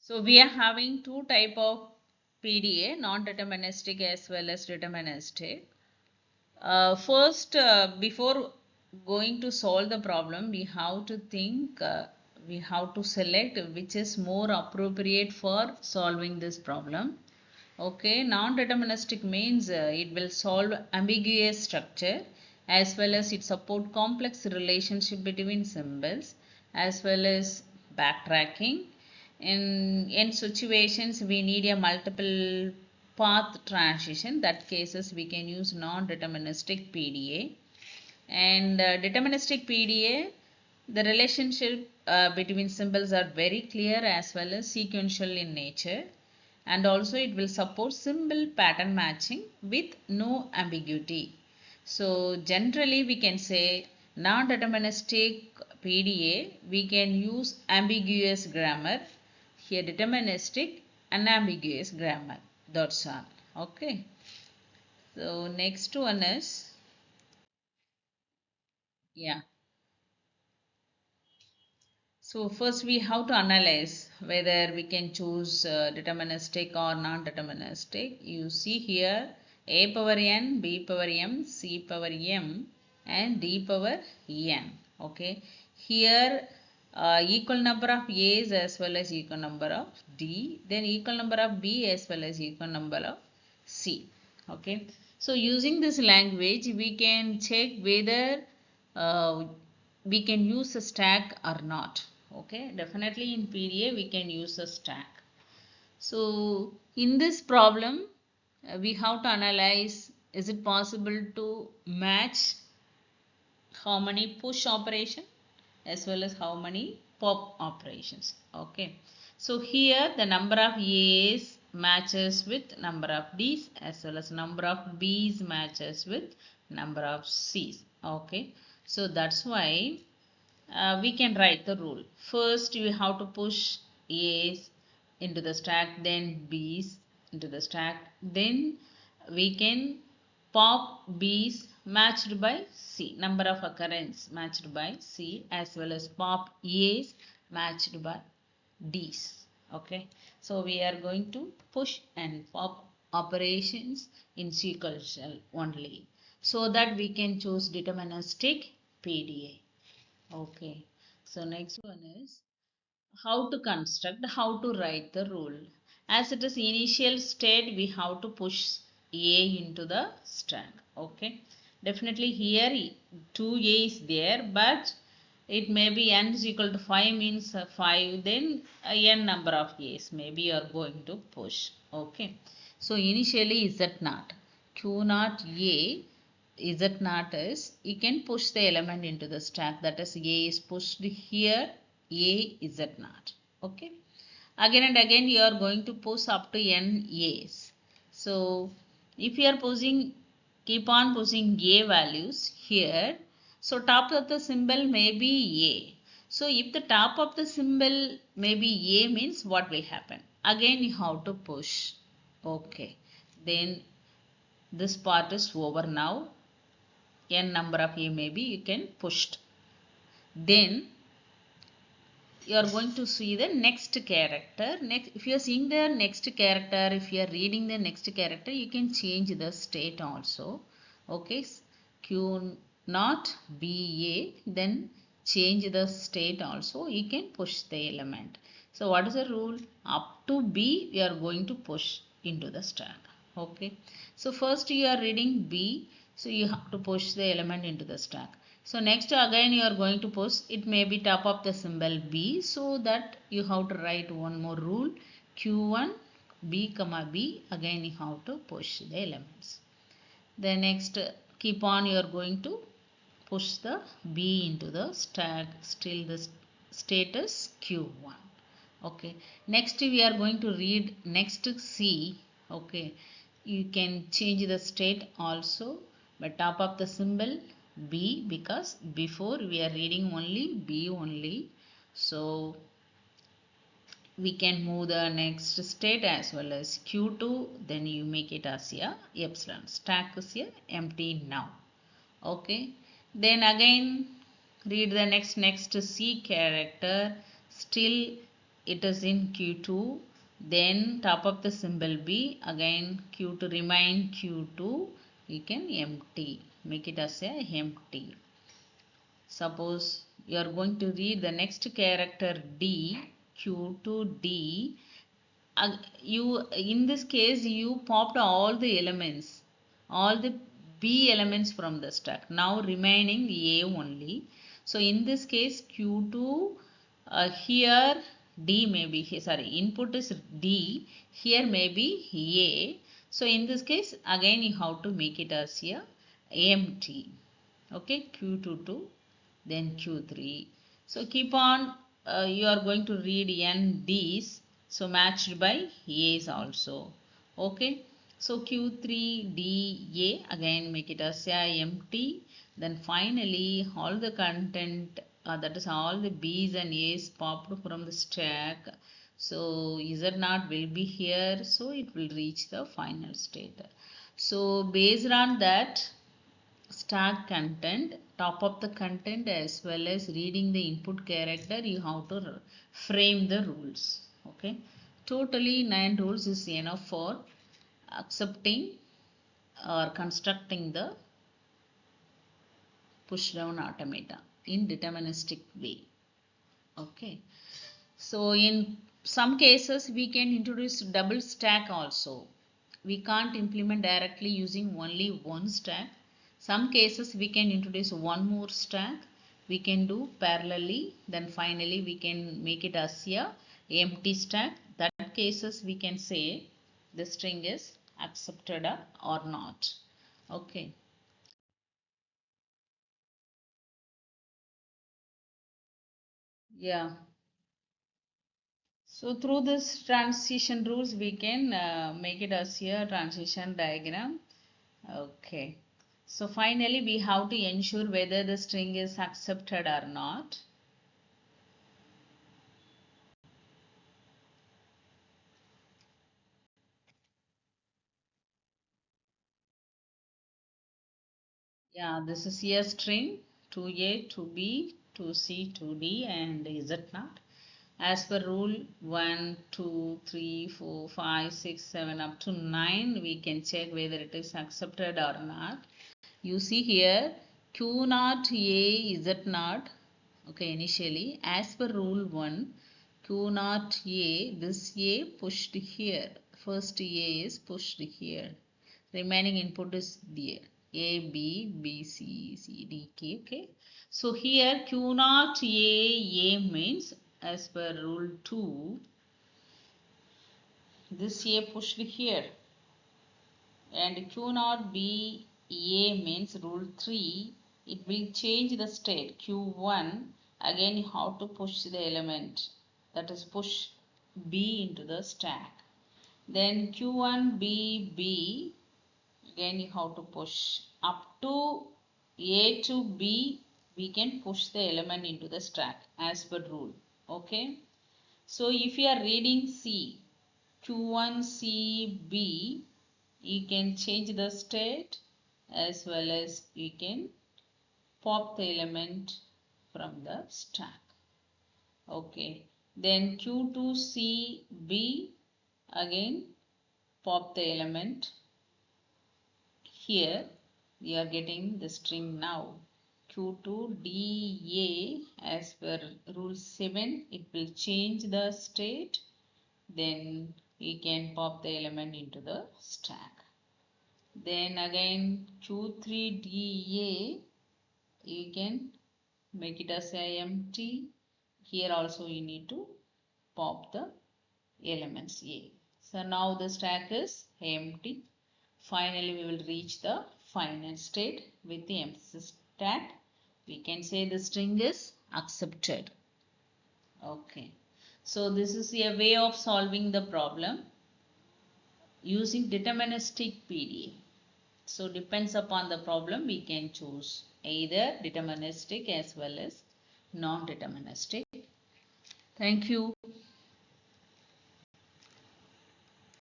So we are having two type of PDA, non-deterministic as well as deterministic. First, before going to solve the problem, we have to think, we have to select which is more appropriate for solving this problem. Okay, non-deterministic means it will solve ambiguous structure as well as it support complex relationship between symbols as well as backtracking. In situations we need a multiple path transition, that cases we can use non-deterministic PDA. And deterministic PDA, the relationship between symbols are very clear as well as sequential in nature, and also it will support symbol pattern matching with no ambiguity. So generally we can say non-deterministic PDA we can use ambiguous grammar, here deterministic unambiguous grammar. That's all. Okay. So next one is, yeah. So first we have to analyze whether we can choose deterministic or non-deterministic. You see here a power n, b power m, c power m and d power n. Okay. Here equal number of a's as well as equal number of d, then equal number of b as well as equal number of c. Okay. So using this language we can check whether uh, we can use a stack or not. Okay, definitely in PDA we can use a stack. So in this problem we have to analyze, is it possible to match how many push operation as well as how many pop operations. Okay, so here the number of A's matches with number of D's as well as number of B's matches with number of C's. Okay, so that's why we can write the rule. First we have to push A's into the stack, then B's into the stack, then we can pop B's matched by C, number of occurrence matched by C, as well as pop A's matched by D's. Okay, so we are going to push and pop operations in sequential only, so that we can choose deterministic PDA. Okay, so next one is how to construct, how to write the rule. As it is initial state, we have to push A into the stack. Okay, definitely here 2A is there, but it may be n is equal to 5 means 5, then n number of A's maybe you are going to push. Okay, so initially Z naught, Q naught A, Z naught is, you can push the element into the stack, that is A is pushed here, A Z naught. Okay, again and again you are going to push up to n A's. So if you are pushing, keep on pushing A values here, so top of the symbol may be A. So if the top of the symbol may be A means what will happen? Again you have to push. Okay, then this part is over now. N number of A may be you can pushed. Then you are going to see the next character. Next, if you are seeing the next character, if you are reading the next character, you can change the state also. Okay, Q not BA, then change the state also, you can push the element. So what is the rule? Up to B we are going to push into the stack. Okay, so first you are reading B, so you have to push the element into the stack. So next again you are going to push, it may be top of the symbol B, so that you have to write one more rule, Q1 B comma B, again you have to push the elements. Then next keep on you are going to push the B into the stack, still the status Q1. Okay, next we are going to read next C. Okay, you can change the state also by top of the symbol B, because before we are reading only B only, so we can move the next state as well as Q2, then you make it as a epsilon, stack is a empty now. Okay, then again read the next C character, still it is in Q2, then top of the symbol B, again Q2 remain Q2, you can empty, make it as a empty. Suppose you are going to read the next character D, Q2D. You in this case you popped all the elements, all the B elements from the stack. Now remaining A only. So in this case Q2 here D may be sorry, input is D, here may be A. So in this case again you have to make it as a empty. Okay, Q22, then Q3. So keep on, you are going to read N D's, so matched by A's also. Okay, so Q3 DA, again make it as a empty. Then finally all the content, that is all the B's and A's popped from the stack. So Z0 will be here, so it will reach the final state. So based on that, stack content, top of the content, as well as reading the input character, you have to frame the rules. Okay, totally 9 rules is enough for accepting or constructing the push down automata in deterministic way. Okay, so in some cases we can introduce double stack also. We can't implement directly using only one stack. Some cases we can introduce one more stack. We can do parallelly. Then finally we can make it as a empty stack. That cases we can say the string is accepted or not. Okay. Yeah. So through this transition rules, we can make it as a transition diagram. Okay. So finally, we have to ensure whether the string is accepted or not. Yeah, this is a string 2A, 2B, 2C, 2D, and Z0. As per rule 1, 2, 3, 4, 5, 6, 7 up to 9, we can check whether it is accepted or not. You see here Q0 A Z0. Okay, initially as per rule 1, Q0 A, this A pushed here. First A is pushed here. Remaining input is there. A, B, B, C, C, D, K. Okay. So here Q0 A means as per rule 2, this A pushed here. And Q0 B A means rule 3, it will change the state. Q1, again you have to push the element, that is push B into the stack. Then Q1 B, again you have to push up to A to B, we can push the element into the stack as per rule. Okay. So if you are reading C, Q1 C B, you can change the state as well as you can pop the element from the stack. Okay, then Q2CB, again pop the element here. We are getting the string now. Q2DA, as per rule 7, it will change the state. Then we can pop the element into the stack. Then again Q3DA, you can make it as a empty. Here also you need to pop the elements A. So now the stack is empty. Finally we will reach the final state with the empty stack. We can say the string is accepted. Okay. So this is a way of solving the problem using deterministic PDA. So depends upon the problem, we can choose either deterministic as well as non-deterministic. Thank you.